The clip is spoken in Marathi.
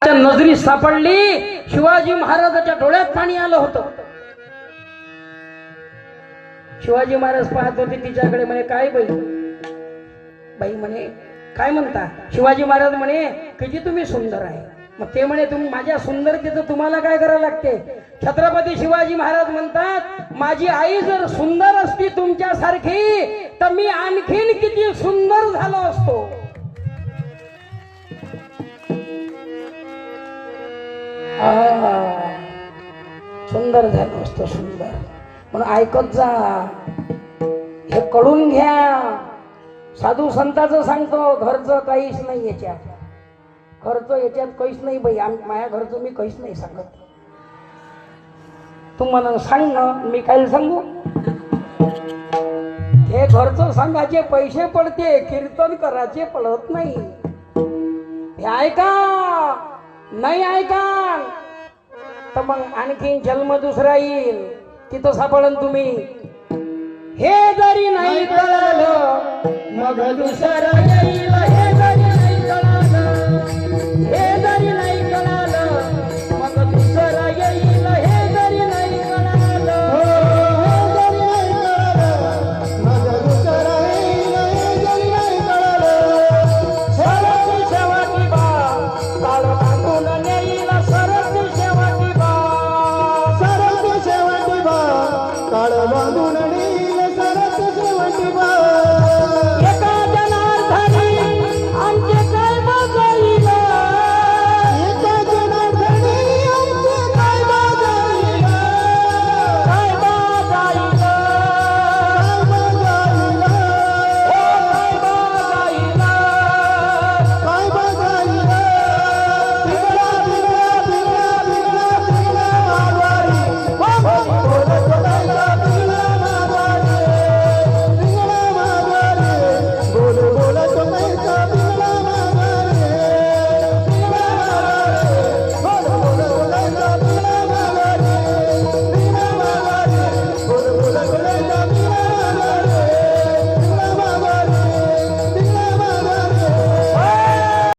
महाराजाच्या नजरी सापडली. शिवाजी महाराजाच्या डोळ्यात पाणी आलं होतं. शिवाजी महाराज पाहत होते तिच्याकडे. म्हणे काय बाई, बाई म्हणे काय म्हणता? शिवाजी महाराज म्हणे किती तुम्ही सुंदर आहे. मग ते म्हणे तुम्ही माझ्या सुंदरतेचं तुम्हाला काय करावं लागते? छत्रपती शिवाजी महाराज म्हणतात माझी आई जर सुंदर असती तुमच्यासारखी तर मी आणखीन किती सुंदर झालो असतो. सुंदर झालो असतो, सुंदर. म्हणून ऐकत जा, हे कळून घ्या. साधू संताचं सांगतो घरचं काहीच नाही याच्यात, खर्च याच्यात काहीच नाही बाई. माझ्या घरचं मी काहीच नाही सांगत. तू मला सांग ना, मी काय सांगू? हे घरचं सांगायचे पैसे पडते, कीर्तन करायचे पडत नाही. हे ऐका, नाही ऐका तर मग आणखीन जन्म दुसरा येईल, तिथं सापडन तुम्ही. हे जरी नाही कळलं मग दुसरं येईल.